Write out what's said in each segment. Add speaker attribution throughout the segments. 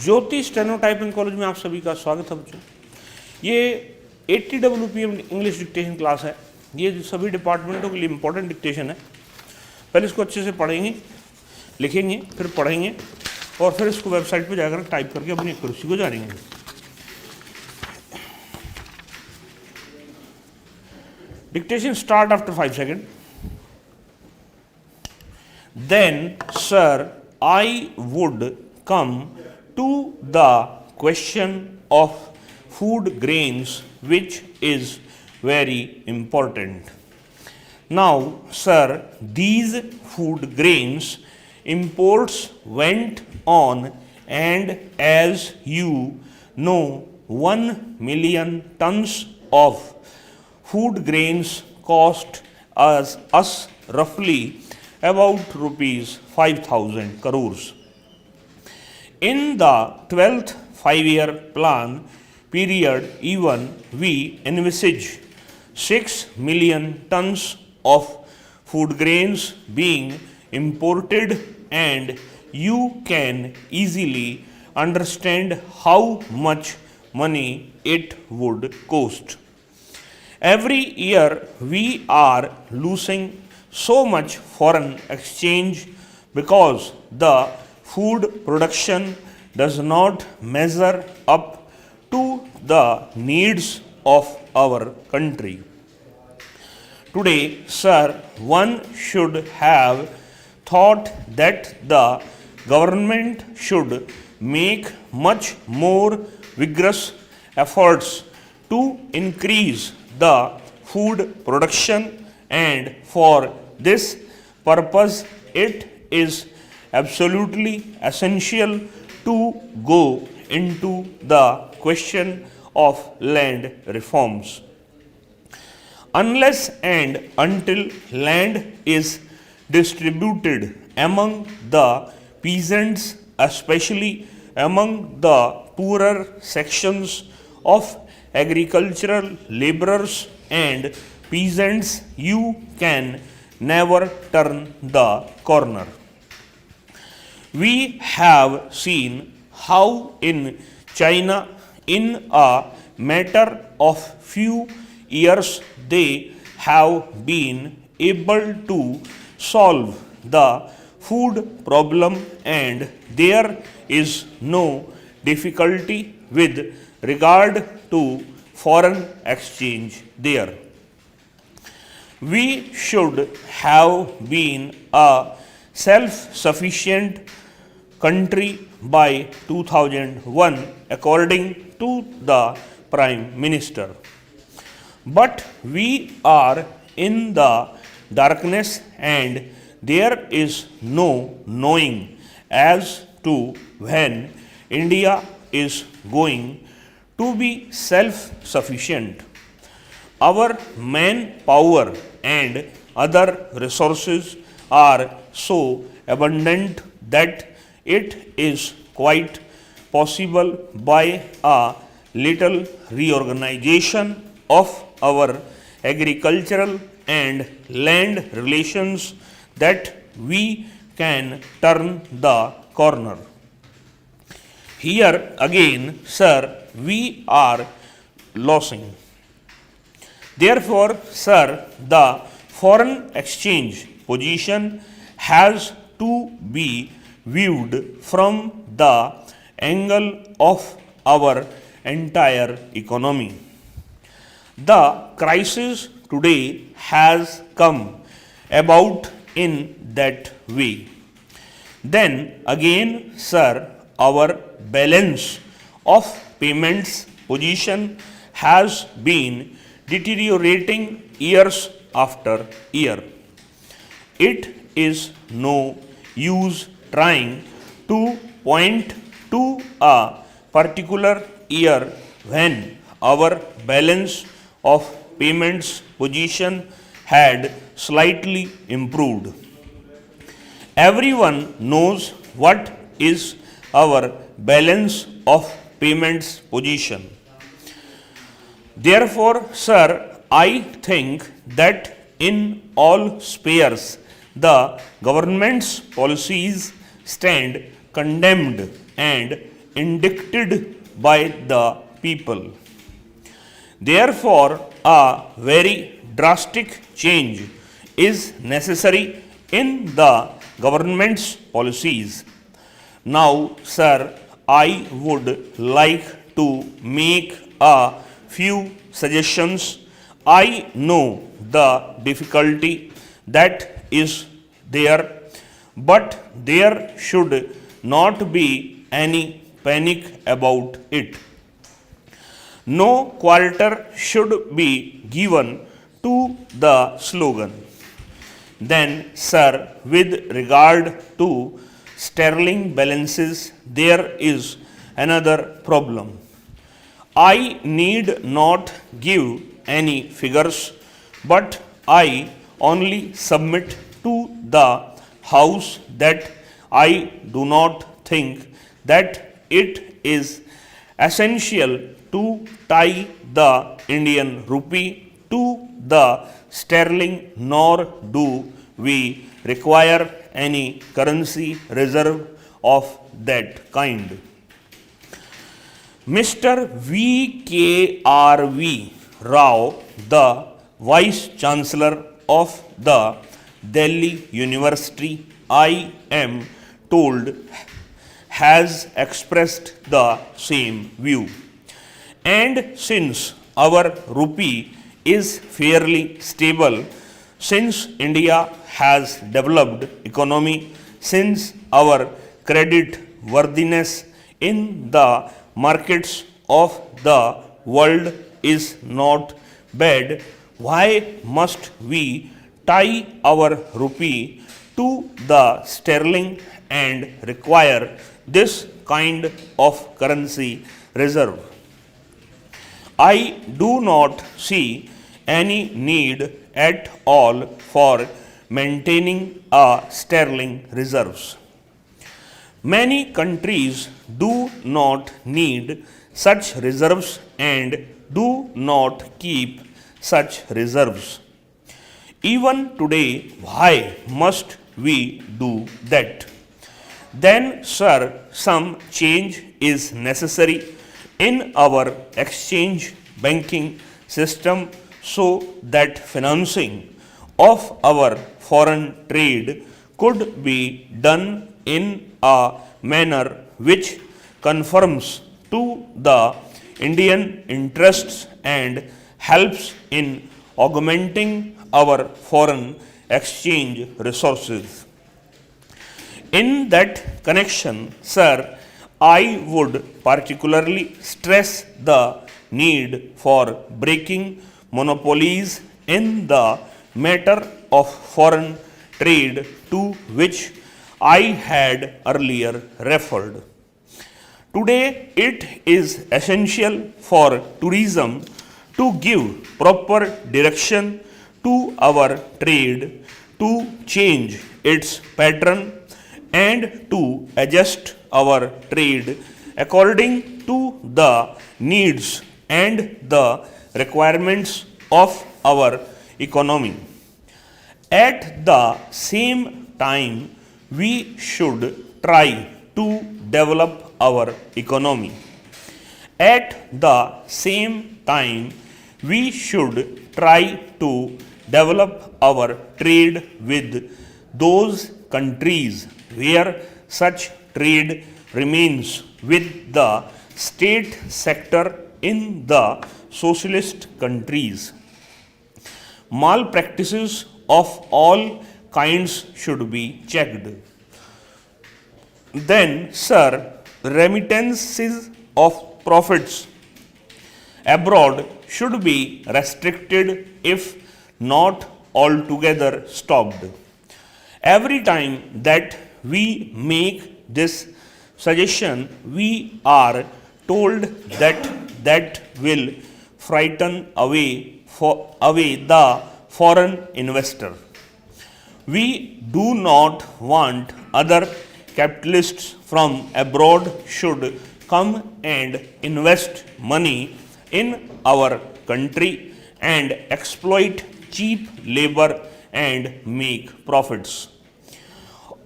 Speaker 1: ज्योति steno typing college में आप सभी का स्वागत है बच्चों। ये 80 WPM इंग्लिश डिक्टेशन क्लास है। ये सभी डिपार्टमेंटों के लिए इम्पोर्टेंट डिक्टेशन है। पहले इसको अच्छे से पढ़ेंगे, लिखेंगे, फिर पढ़ेंगे और फिर इसको वेबसाइट पे जाकर टाइप करके अपनी एक्यूरेसी को जानेंगे। Dictation start after 5 second. Then, sir, I would come to the question of food grains, which is very important. Now, sir, these food grains imports went on, and as you know, 1 million tons of food grains cost us roughly about rupees 5,000 crores. In the 12th 5-year plan period, even we envisage 6 million tons of food grains being imported, and you can easily understand how much money it would cost. Every year we are losing so much foreign exchange because the food production does not measure up to the needs of our country. Today, sir, one should have thought that the government should make much more vigorous efforts to increase the food production, and for this purpose it is absolutely essential to go into the question of land reforms. Unless and until land is distributed among the peasants, especially among the poorer sections of agricultural laborers and peasants, you can never turn the corner. We have seen how in China, in a matter of few years, they have been able to solve the food problem, and there is no difficulty with regard to foreign exchange there. We should have been a self-sufficient country by 2001 according to the Prime Minister. But we are in the darkness, and there is no knowing as to when India is going to be self-sufficient. Our manpower and other resources are so abundant that it is quite possible by a little reorganization of our agricultural and land relations that we can turn the corner. Here again, sir, we are losing. Therefore, sir, the foreign exchange position has to be viewed from the angle of our entire economy. The crisis today has come about in that way. Then again, sir, our balance of payments position has been deteriorating years after year. It is no use trying to point to a particular year when our balance of payments position had slightly improved. Everyone knows what is our balance of payments position. Therefore, sir, I think that in all spheres the government's policies stand condemned, and indicted by the people. Therefore, a very drastic change is necessary in the government's policies. Now, sir, I would like to make a few suggestions. I know the difficulty that is there, but there should not be any panic about it. No quarter should be given to the slogan. Then, sir, with regard to sterling balances, there is another problem. I need not give any figures, but I only submit to the House that I do not think that it is essential to tie the Indian rupee to the sterling, nor do we require any currency reserve of that kind. Mr. V.K.R.V. Rao, the Vice Chancellor of the Delhi University, I am told, has expressed the same view. And since our rupee is fairly stable, since India has developed economy, since our credit worthiness in the markets of the world is not bad, why must we tie our rupee to the sterling and require this kind of currency reserve? I do not see any need at all for maintaining a sterling reserves. Many countries do not need such reserves and do not keep such reserves. Even today, why must we do that? Then, sir, some change is necessary in our exchange banking system so that financing of our foreign trade could be done in a manner which conforms to the Indian interests and helps in augmenting our foreign exchange resources. In that connection, sir, I would particularly stress the need for breaking monopolies in the matter of foreign trade to which I had earlier referred. Today, it is essential for tourism to give proper direction to our trade, to change its pattern, and to adjust our trade according to the needs and the requirements of our economy. At the same time, we should try to develop our economy. At the same time, we should try to develop our trade with those countries where such trade remains with the state sector in the socialist countries. Malpractices of all kinds should be checked. Then, sir, remittances of profits abroad should be restricted if not altogether stopped. Every time that we make this suggestion, we are told that will frighten away the foreign investor. We do not want other capitalists from abroad should come and invest money in our country and exploit cheap labor and make profits.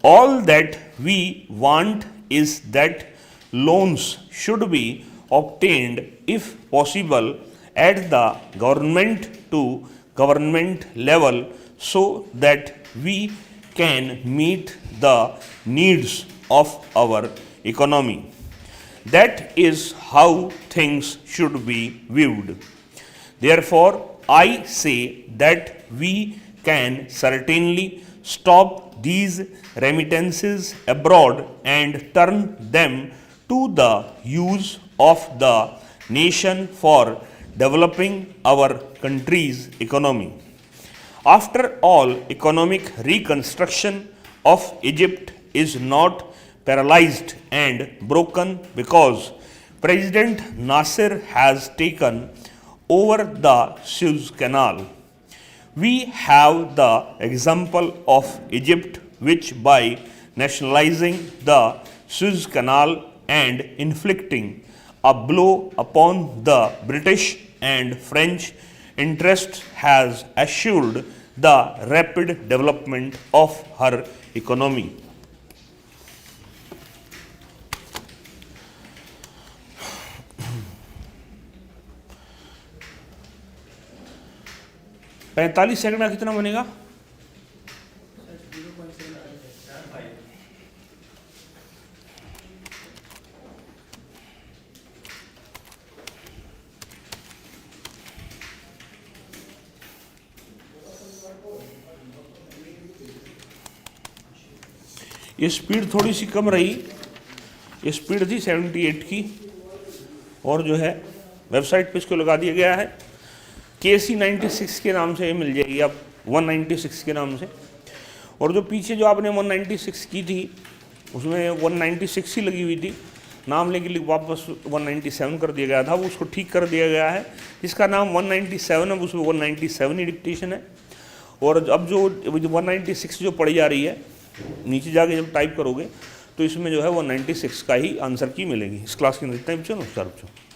Speaker 1: All that we want is that loans should be obtained if possible at the government to government level so that we can meet the needs of our economy. That is how things should be viewed. Therefore, I say that we can certainly stop these remittances abroad and turn them to the use of the nation for developing our country's economy. After all, economic reconstruction of Egypt is not paralyzed and broken because President Nasser has taken over the Suez Canal. We have the example of Egypt, which by nationalizing the Suez Canal and inflicting a blow upon the British and French interests has assured the rapid development of her economy. पैंतालीस second का कितना बनेगा? ये speed थोड़ी सी कम रही, ये speed थी 78 की और जो है वेबसाइट पे इसको लगा दिया गया है KC 96 के नाम से ये मिल जाएगी आप 196 के नाम से। और जो पीछे जो आपने 196 की थी उसमें 196 ही लगी हुई थी, नाम लेके वापस 197 कर दिया गया था, वो उसको ठीक कर दिया गया है। जिसका नाम 197 है उसमें 197 ही डिक्टेशन है। और अब जो 196 जो पढ़ी जा रही है नीचे जाके जब टाइप करोगे तो इसमें जो है 196 का ही आंसर की मिलेगी। इस क्लास के अंदर इतना ही बच्चों, नमस्कार बच्चों।